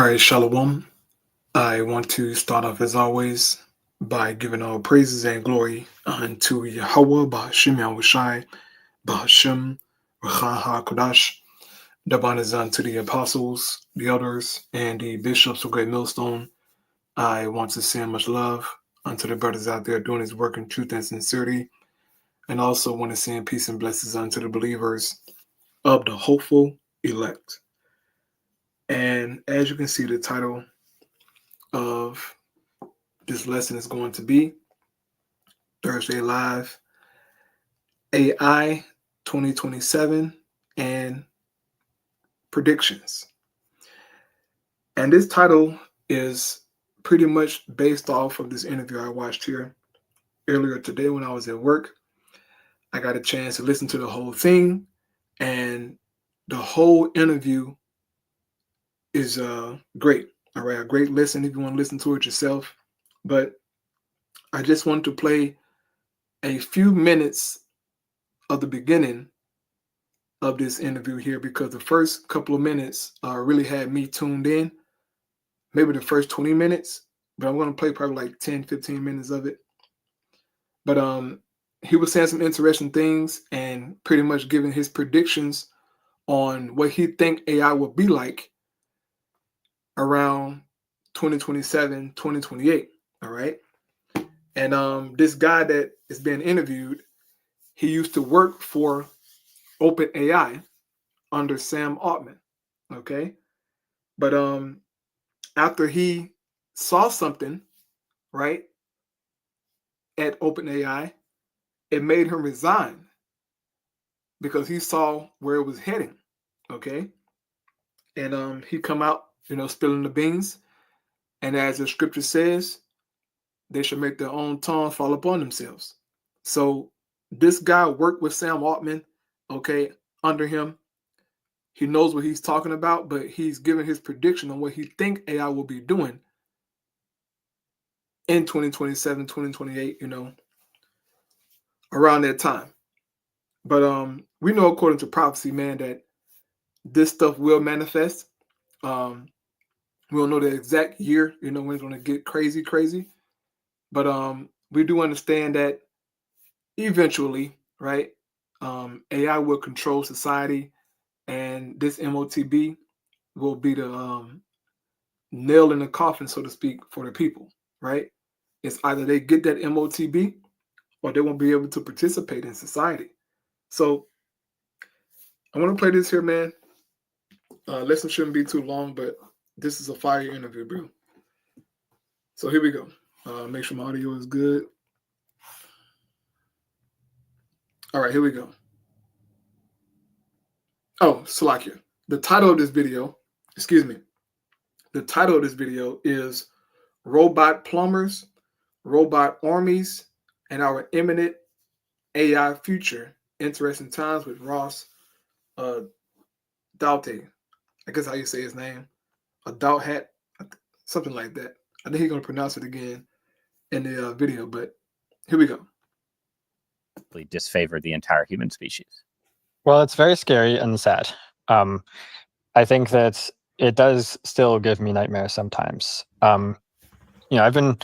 All right, Shalom. I want to start off as always by giving all praises and glory unto Yahweh, Ba'ashem Yahushai, Ba'ashem Rachah HaKodash. Daban is unto the apostles, the elders, and the bishops of Great Millstone. I want to send much love unto the brothers out there doing his work in truth and sincerity, and also want to send peace and blessings unto the believers of the hopeful elect. And as you can see, the title of this lesson is going to be Thursday Live AI 2027 and predictions. And this title is pretty much based off of this interview I watched here earlier today when I was at work. I got a chance to listen to the whole thing, and the whole interview is great. All right, a great listen if you want to listen to it yourself. But I just want to play a few minutes of the beginning of this interview here, because the first couple of minutes really had me tuned in. Maybe the first 20 minutes, but I'm going to play probably like 10, 15 minutes of it. But he was saying some interesting things and pretty much giving his predictions on what he think AI will be like around 2027, 2028. All right. And this guy that is being interviewed, he used to work for OpenAI under Sam Altman. Okay. But after he saw something, right, at OpenAI, it made him resign because he saw where it was heading. Okay. And he come out, spilling the beans. And as the scripture says, they should make their own tongue fall upon themselves. So this guy worked with Sam Altman, okay, under him. He knows what he's talking about, but he's giving his prediction on what he think AI will be doing in 2027, 2028, around that time. But we know, according to prophecy, man, that this stuff will manifest. We don't know the exact year, when it's going to get crazy. But we do understand that eventually, right, AI will control society, and this MOTB will be the nail in the coffin, so to speak, for the people, right? It's either they get that MOTB or they won't be able to participate in society. So I want to play this here, man. Lesson shouldn't be too long, but this is a fire interview, bro. So here we go. Make sure my audio is good. All right, here we go. Oh, Salakia. The title of this video is Robot Plumbers, Robot Armies, and Our Imminent AI Future. Interesting Times with Ross Daute. I guess how you say his name. Hat, something like that. I think he's going to pronounce it again in the video, but here we go. Disfavor the entire human species. Well, it's very scary and sad. I think that it does still give me nightmares sometimes. I've been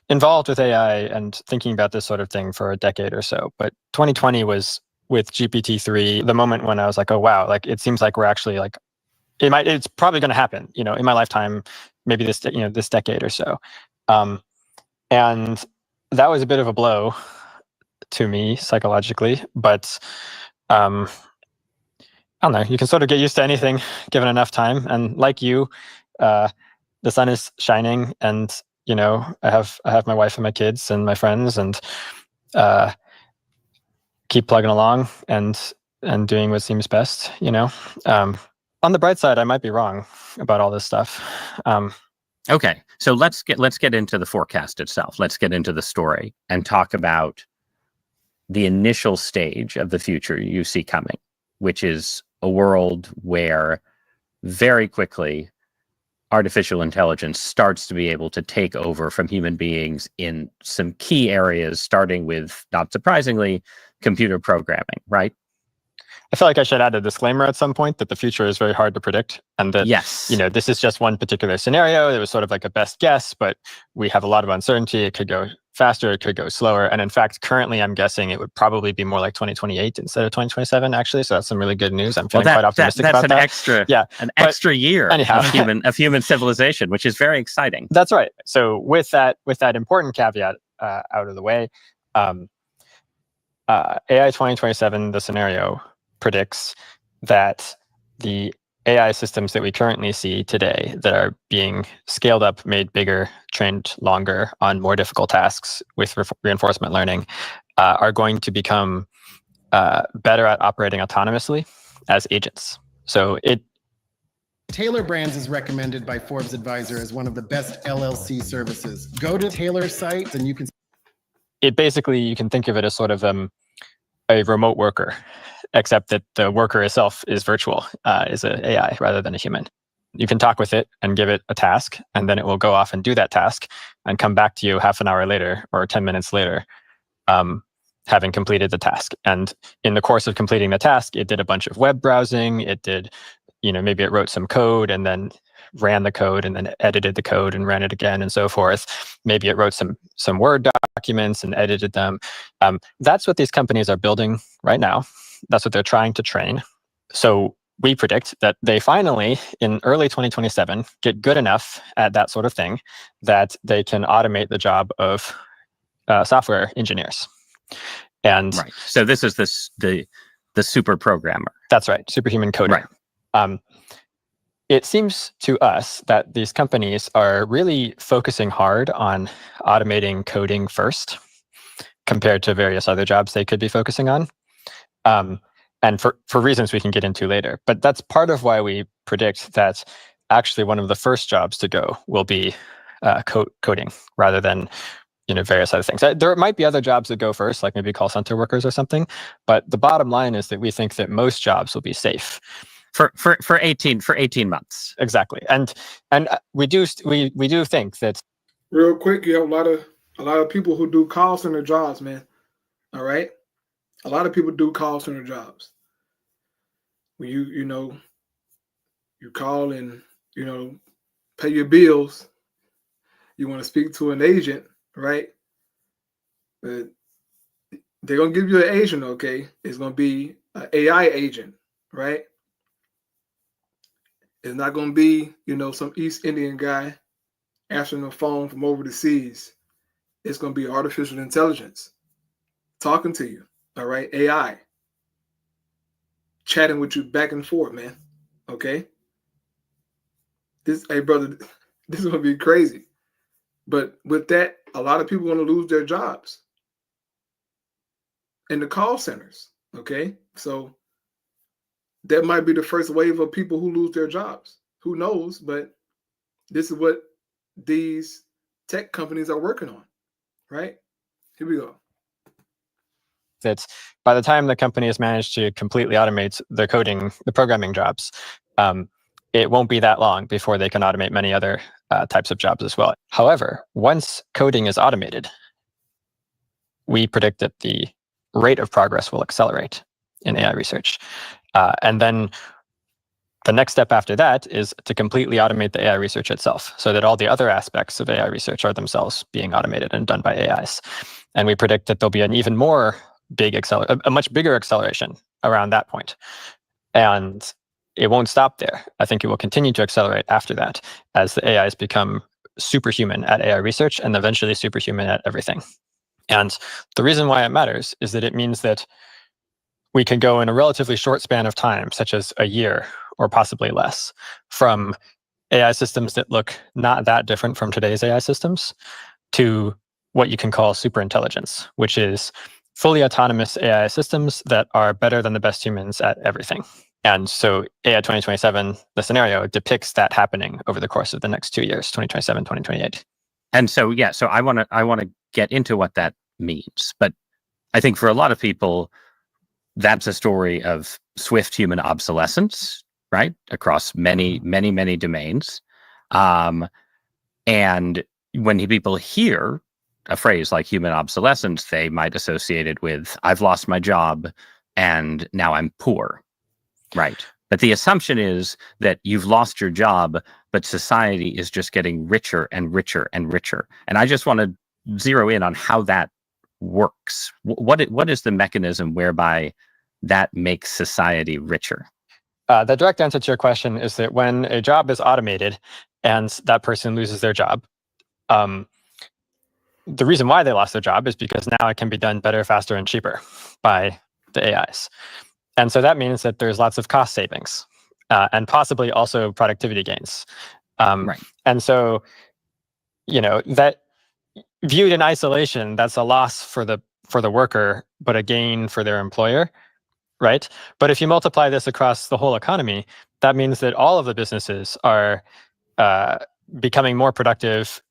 involved with AI and thinking about this sort of thing for a decade or so, but 2020 was, with GPT-3, the moment when I was like, oh wow, like it seems like we're actually like, it's probably going to happen, in my lifetime, maybe this decade or so. And that was a bit of a blow to me psychologically, but I don't know, you can sort of get used to anything given enough time. And like you, the sun is shining, and I have my wife and my kids and my friends, and keep plugging along and doing what seems best. On the bright side, I might be wrong about all this stuff. Okay, so let's get into the forecast itself. Let's get into the story and talk about the initial stage of the future you see coming, which is a world where very quickly artificial intelligence starts to be able to take over from human beings in some key areas, starting with, not surprisingly, computer programming, right? I feel like I should add a disclaimer at some point that the future is very hard to predict, and that Yes. this is just one particular scenario. It was sort of like a best guess, but we have a lot of uncertainty. It could go faster, it could go slower, and in fact, currently, I'm guessing it would probably be more like 2028 instead of 2027. Actually, so that's some really good news. I'm feeling quite optimistic that's about an that. extra year anyhow, of human civilization, which is very exciting. That's right. So with that important caveat out of the way, AI 2027, the scenario predicts that the AI systems that we currently see today that are being scaled up, made bigger, trained longer on more difficult tasks with reinforcement learning are going to become better at operating autonomously as agents. So Taylor Brands is recommended by Forbes Advisor as one of the best LLC services. Go to Taylor's site and you can... You can think of it as sort of a remote worker, except that the worker itself is virtual, is an AI rather than a human. You can talk with it and give it a task, and then it will go off and do that task and come back to you half an hour later or 10 minutes later, having completed the task. And in the course of completing the task, it did a bunch of web browsing. It did, maybe it wrote some code and then ran the code and then edited the code and ran it again and so forth. Maybe it wrote some Word documents and edited them. That's what these companies are building right now. That's what they're trying to train. So we predict that they finally, in early 2027, get good enough at that sort of thing that they can automate the job of software engineers. And right. So this is the super programmer. That's right, superhuman coder. Right. It seems to us that these companies are really focusing hard on automating coding first, compared to various other jobs they could be focusing on, and for reasons we can get into later. But that's part of why we predict that actually one of the first jobs to go will be coding rather than various other things. There might be other jobs that go first, like maybe call center workers or something. But the bottom line is that we think that most jobs will be safe. For 18 months. Exactly. And we do think that... Real quick, you have a lot of people who do call center jobs, man. All right? A lot of people do call center jobs. When you call and pay your bills, you want to speak to an agent, right? But they're gonna give you an agent, okay? It's gonna be an AI agent, right? It's not going to be, some East Indian guy answering the phone from over the seas. It's going to be artificial intelligence talking to you, all right? AI. Chatting with you back and forth, man, okay? Hey, brother, this is going to be crazy. But with that, a lot of people are going to lose their jobs in the call centers, okay? So that might be the first wave of people who lose their jobs. Who knows? But this is what these tech companies are working on, right? Here we go. That by the time the company has managed to completely automate the programming jobs, it won't be that long before they can automate many other types of jobs as well. However, once coding is automated, we predict that the rate of progress will accelerate in AI research. And then the next step after that is to completely automate the AI research itself, so that all the other aspects of AI research are themselves being automated and done by AIs. And we predict that there'll be an even more a much bigger acceleration around that point. And it won't stop there. I think it will continue to accelerate after that as the AIs become superhuman at AI research and eventually superhuman at everything. And the reason why it matters is that it means that we can go in a relatively short span of time, such as a year or possibly less, from AI systems that look not that different from today's AI systems to what you can call superintelligence, which is fully autonomous AI systems that are better than the best humans at everything. And so AI 2027, the scenario, depicts that happening over the course of the next 2 years, 2027, 2028. And so, so I want to get into what that means. But I think for a lot of people, that's a story of swift human obsolescence, right? Across many domains. And when people hear a phrase like human obsolescence, they might associate it with, I've lost my job and now I'm poor, right? But the assumption is that you've lost your job, but society is just getting richer and richer and richer. And I just want to zero in on how that works. What is the mechanism whereby that makes society richer? The direct answer to your question is that when a job is automated and that person loses their job, the reason why they lost their job is because now it can be done better, faster, and cheaper by the AIs. And so that means that there's lots of cost savings and possibly also productivity gains. Right. And so, that viewed in isolation, that's a loss for the worker, but a gain for their employer, right? But if you multiply this across the whole economy, that means that all of the businesses are becoming more productive,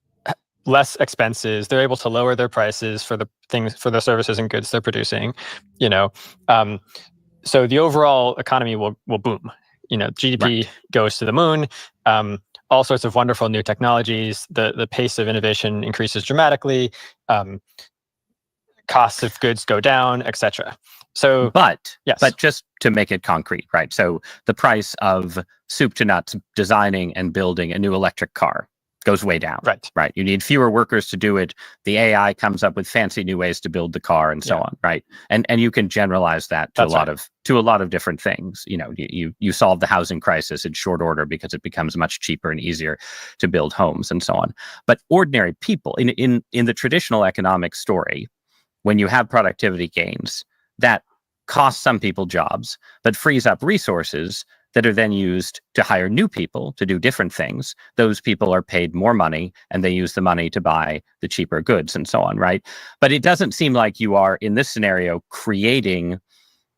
less expenses. They're able to lower their prices for the services and goods they're producing. So the overall economy will boom. GDP goes to the moon. All sorts of wonderful new technologies. The pace of innovation increases dramatically. Costs of goods go down, etc. So, but yes. But just to make it concrete, right? So the price of soup to nuts designing and building a new electric car goes way down. Right. You need fewer workers to do it. The AI comes up with fancy new ways to build the car and so on. Right. And you can generalize that to a lot of different things. You solve the housing crisis in short order because it becomes much cheaper and easier to build homes and so on. But ordinary people in the traditional economic story, when you have productivity gains, that costs some people jobs, but frees up resources that are then used to hire new people to do different things. Those people are paid more money and they use the money to buy the cheaper goods and so on, right? But it doesn't seem like you are, in this scenario, creating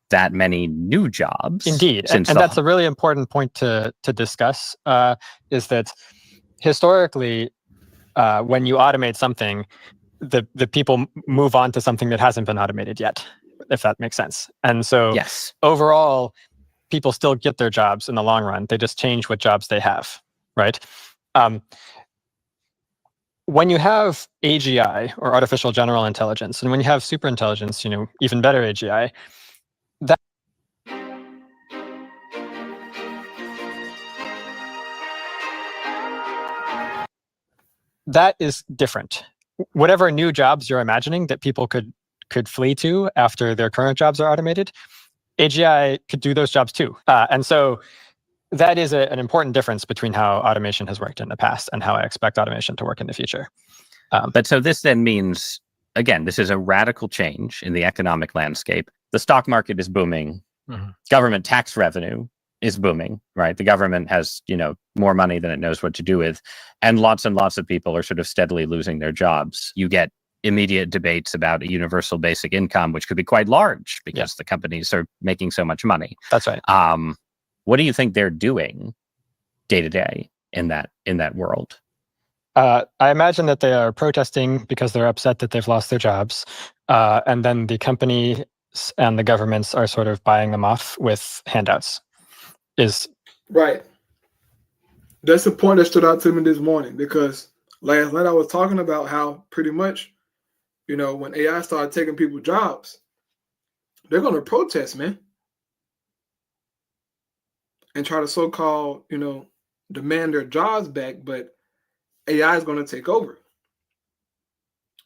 that many new jobs. Indeed. And that's a really important point to discuss, is that historically, when you automate something, the people move on to something that hasn't been automated yet, if that makes sense. And so overall, people still get their jobs in the long run. They just change what jobs they have, right? When you have AGI, or artificial general intelligence, and when you have superintelligence, even better AGI, that is different. Whatever new jobs you're imagining that people could flee to after their current jobs are automated, AGI could do those jobs too. And so that is an important difference between how automation has worked in the past and how I expect automation to work in the future. But so this then means, again, this is a radical change in the economic landscape. The stock market is booming. Mm-hmm. Government tax revenue is booming, right? The government has, more money than it knows what to do with. And lots of people are sort of steadily losing their jobs. You get immediate debates about a universal basic income, which could be quite large because the companies are making so much money. That's right. What do you think they're doing day to day in that world? I imagine that they are protesting because they're upset that they've lost their jobs. And then the companies and the governments are sort of buying them off with handouts. Right. That's the point that stood out to me this morning, because last night I was talking about how pretty much, when AI started taking people's jobs, they're going to protest, man, and try to so-called, demand their jobs back, but AI is going to take over.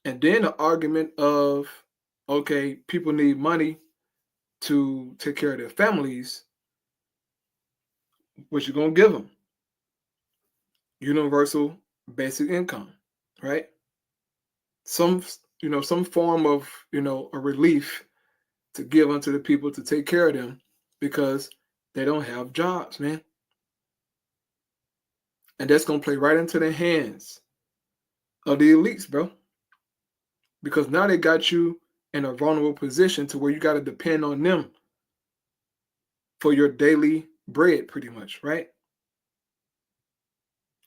And then the argument of, okay, people need money to take care of their families. What you going to give them? Universal basic income, right? Some form of, a relief to give unto the people to take care of them because they don't have jobs, man. And that's going to play right into the hands of the elites, bro. Because now they got you in a vulnerable position to where you got to depend on them for your daily bread, pretty much, right?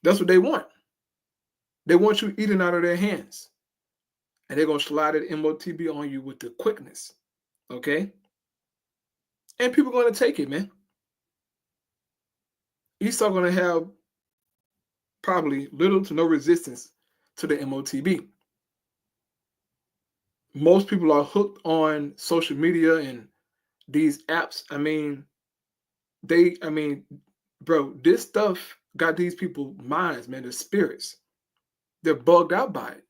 That's what they want. They want you eating out of their hands. And they're going to slide it MOTB on you with the quickness, okay? And people are going to take it, man. Esau going to have probably little to no resistance to the MOTB. Most people are hooked on social media and these apps, bro, this stuff got these people's minds, man, their spirits. They're bugged out by it.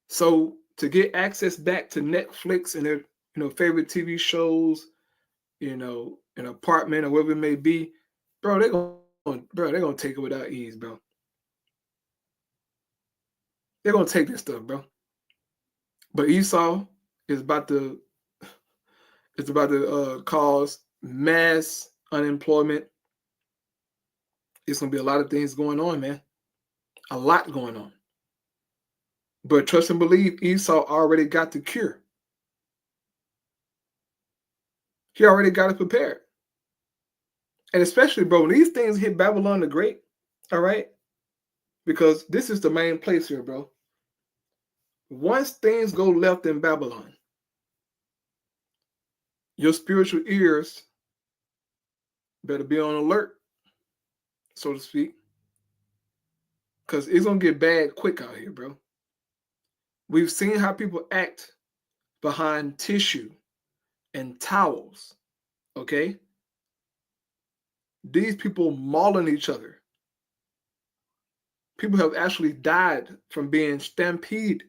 So to get access back to Netflix and their favorite TV shows, an apartment or whatever it may be, bro, they're gonna take it without ease, bro. They're gonna take this stuff, bro. But Esau is about to cause mass unemployment. It's gonna be a lot of things going on, man. A lot going on. But trust and believe, Esau already got the cure. He already got it prepared. And especially, bro, when these things hit Babylon the Great, all right? Because this is the main place here, bro. Once things go left in Babylon, your spiritual ears better be on alert, so to speak. Because it's going to get bad quick out here, bro. We've seen how people act behind tissue and towels, okay? These people mauling each other. People have actually died from being stampeded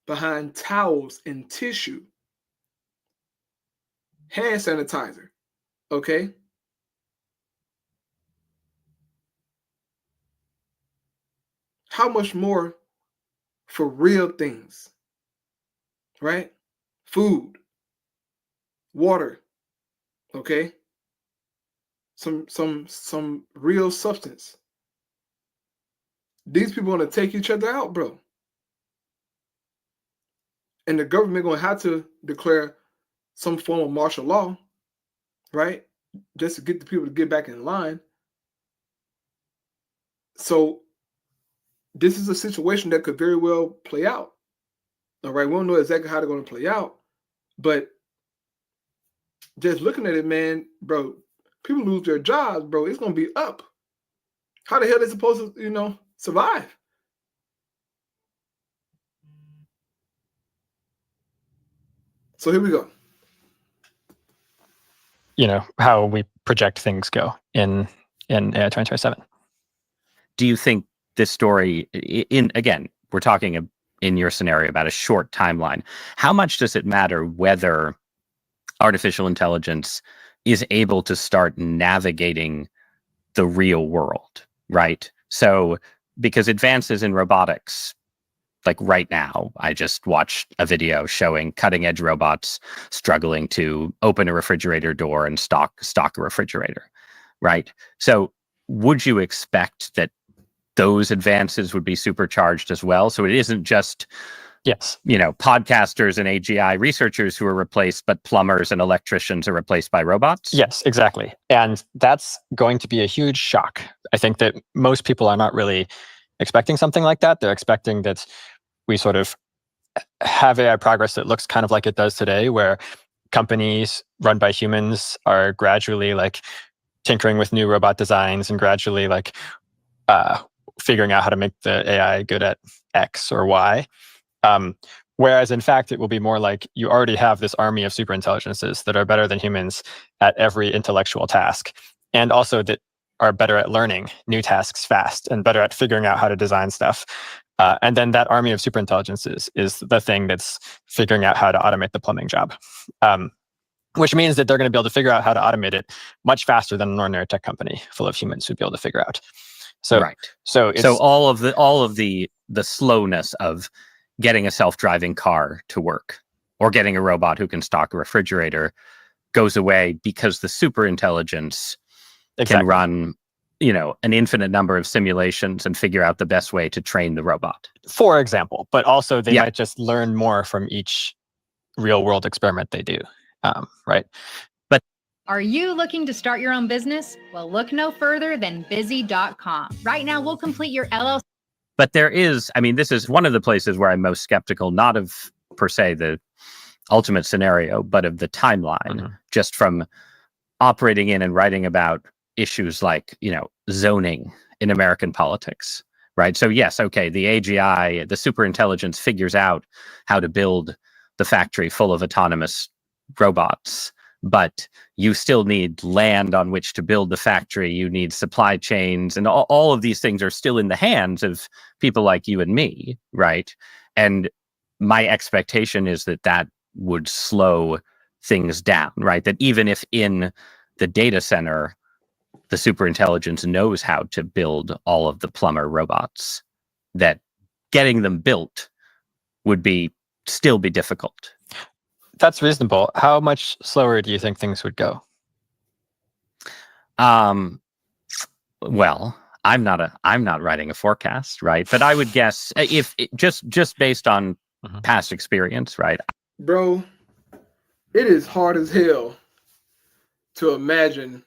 behind towels and tissue. Hand sanitizer, okay? How much more for real things, right? Food, water, okay? Some real substance. These people are going to take each other out, bro. And the government going to have to declare some form of martial law, right? Just to get the people to get back in line. So this is a situation that could very well play out. All right, we don't know exactly how they're going to play out, but just looking at it, man, bro, people lose their jobs, bro. It's going to be up. How the hell are they supposed to, survive? So here we go. How we project things go in AI 2027. Do you think this story, again, we're talking in your scenario about a short timeline. How much does it matter whether artificial intelligence is able to start navigating the real world, right? So, because advances in robotics, like right now, I just watched a video showing cutting edge robots struggling to open a refrigerator door and stock a refrigerator, right? So would you expect that those advances would be supercharged as well? So it isn't just, yes, podcasters and AGI researchers who are replaced, but plumbers and electricians are replaced by robots? Yes, exactly. And that's going to be a huge shock. I think that most people are not really expecting something like that. They're expecting that we sort of have AI progress that looks kind of like it does today, where companies run by humans are gradually tinkering with new robot designs and gradually figuring out how to make the AI good at X or Y. Whereas in fact, it will be more like you already have this army of superintelligences that are better than humans at every intellectual task, and also that are better at learning new tasks fast and better at figuring out how to design stuff. And then that army of superintelligences is the thing that's figuring out how to automate the plumbing job, which means that they're going to be able to figure out how to automate it much faster than an ordinary tech company full of humans would be able to figure out. So, right. So all of the slowness of getting a self-driving car to work or getting a robot who can stock a refrigerator goes away because the superintelligence can run, an infinite number of simulations and figure out the best way to train the robot. For example, but also they might just learn more from each real world experiment they do, right? But are you looking to start your own business? Well, look no further than busy.com. Right now, we'll complete your LLC. But there is, this is one of the places where I'm most skeptical, not of per se the ultimate scenario, but of the timeline, just from operating in and writing about issues like, zoning in American politics, right? So yes, okay, the AGI, the superintelligence figures out how to build the factory full of autonomous robots, but you still need land on which to build the factory. You need supply chains, and all of these things are still in the hands of people like you and me, right? And my expectation is that that would slow things down, right? That even if in the data center, the superintelligence knows how to build all of the plumber robots, that getting them built would still be difficult. That's reasonable. How much slower do you think things would go? Well, I'm not writing a forecast, right? But I would guess, if just based on past experience, right? Bro, it is hard as hell to imagine,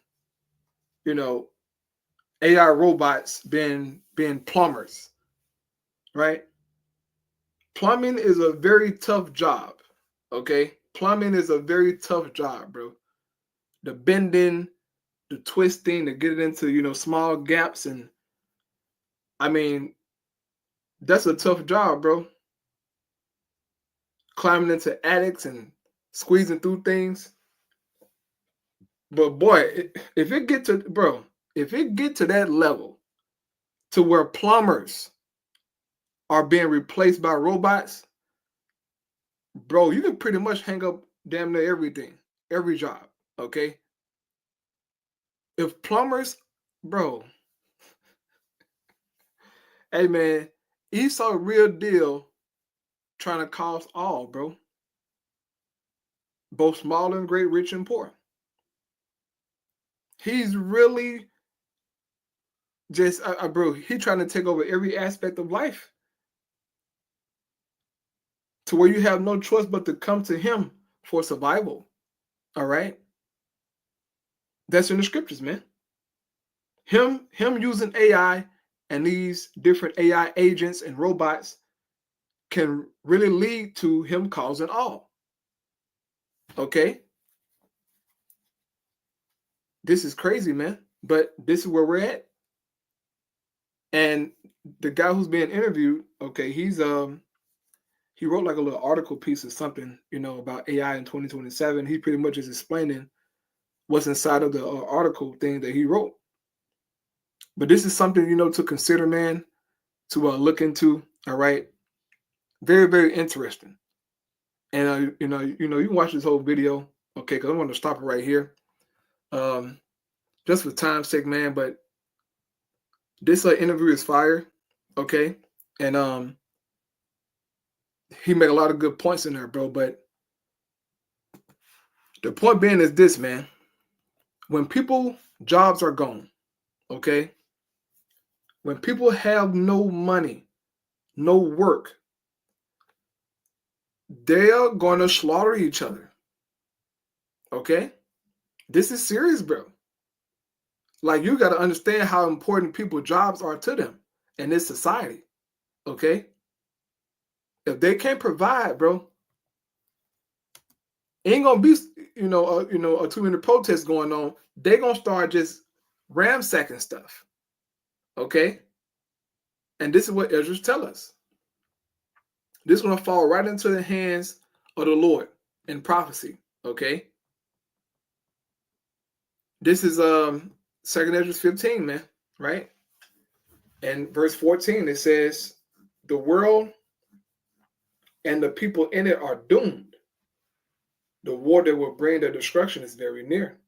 AI robots being plumbers, right? Plumbing is a very tough job, okay? Plumbing is a very tough job, bro. The bending, the twisting to get it into, small gaps. And I mean, that's a tough job, bro. Climbing into attics and squeezing through things. But boy, if it get to that level to where plumbers are being replaced by robots, bro, you can pretty much hang up damn near everything, every job, okay? If plumbers, bro, hey man, Esau real deal trying to cause all, bro. Both small and great, rich and poor. He's really just, bro, he trying to take over every aspect of life to where you have no choice but to come to him for survival. All right? That's in the scriptures, man. Him using AI and these different AI agents and robots can really lead to him causing all. Okay? This is crazy, man. But this is where we're at. And the guy who's being interviewed, okay, he wrote like a little article piece or something, about AI in 2027. He pretty much is explaining what's inside of the article thing that he wrote. But this is something, to consider, man, to look into. All right. Very, very interesting. And, you can watch this whole video, okay, because I want to stop it right here. Just for time's sake, man, but this interview is fire, okay? And he made a lot of good points in there, bro, but the point being is this, man. When people jobs are gone, okay? When people have no money, no work, they are going to slaughter each other. Okay? This is serious, bro. Like, you got to understand how important people's jobs are to them in this society. Okay? If they can't provide, bro, ain't gonna be, too many protests going on. They're gonna start just ransacking stuff. Okay? And this is what Ezra's tell us. This is gonna fall right into the hands of the Lord in prophecy. Okay? This is 2nd Ezra 15, man, right? And verse 14, it says, the world and the people in it are doomed. The war that will bring their destruction is very near.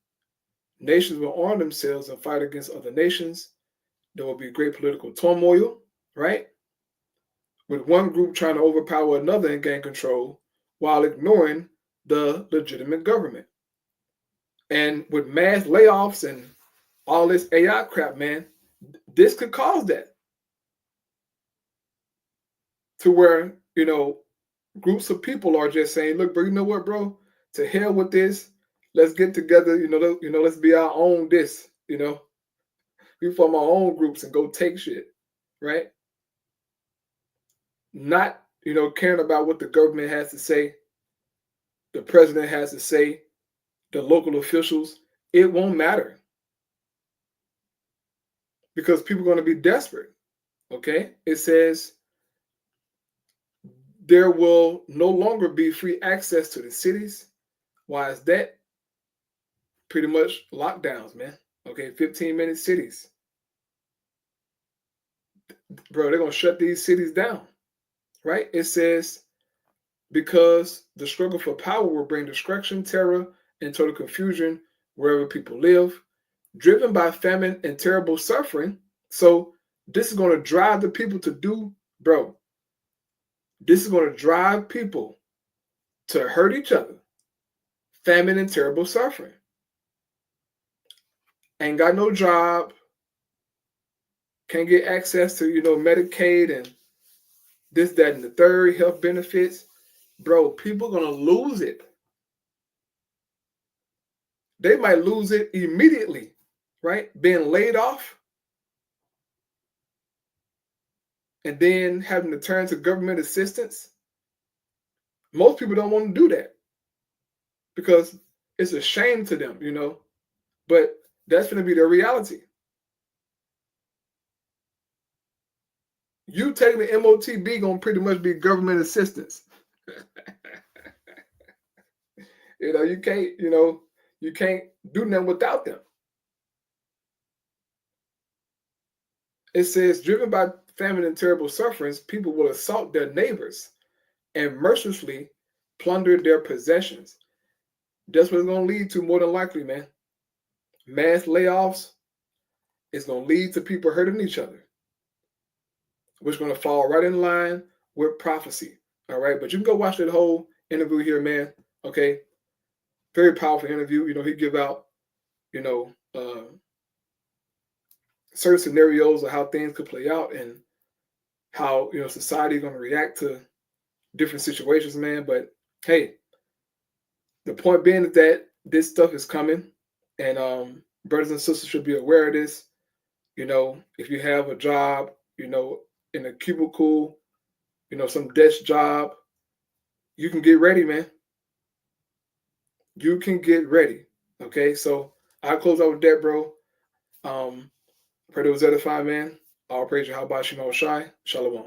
Nations will arm themselves and fight against other nations. There will be great political turmoil, right? With one group trying to overpower another and gain control while ignoring the legitimate government. And with mass layoffs and all this AI crap, man, this could cause that. To where, groups of people are just saying, look, bro, you know what, bro? To hell with this. Let's get together, let's be our own this, We form our own groups and go take shit, right? Not, caring about what the government has to say, the president has to say, the local officials. It won't matter. Because people are going to be desperate, okay? It says, there will no longer be free access to the cities. Why is that? pretty much lockdowns, man. Okay, 15-minute cities. Bro, they're going to shut these cities down, right? It says, because the struggle for power will bring destruction, terror, and total confusion wherever people live, driven by famine and terrible suffering. So this is going to drive the people to do, bro, this is going to drive people to hurt each other. Famine and terrible suffering. Ain't got no job. Can't get access to, Medicaid and this, that, and the third, health benefits. Bro, people are going to lose it. They might lose it immediately, right? Being laid off and then having to turn to government assistance. Most people don't want to do that because it's a shame to them, but that's going to be their reality. You taking the MOTB going to pretty much be government assistance. You can't, you can't do nothing without them. It says, driven by famine and terrible sufferings, people will assault their neighbors and mercilessly plunder their possessions. That's what it's going to lead to more than likely, man. Mass layoffs is going to lead to people hurting each other, which is going to fall right in line with prophecy. All right, but you can go watch that whole interview here, man. Okay, very powerful interview. He give out, certain scenarios of how things could play out and how, society is going to react to different situations, man. But hey, the point being is that this stuff is coming, and brothers and sisters should be aware of this. If you have a job, in a cubicle, some desk job, you can get ready, man. You can get ready. Okay, so I'll close out with that, bro. Pray that was edifying, man. All praise Yahweh Shai. Shalom.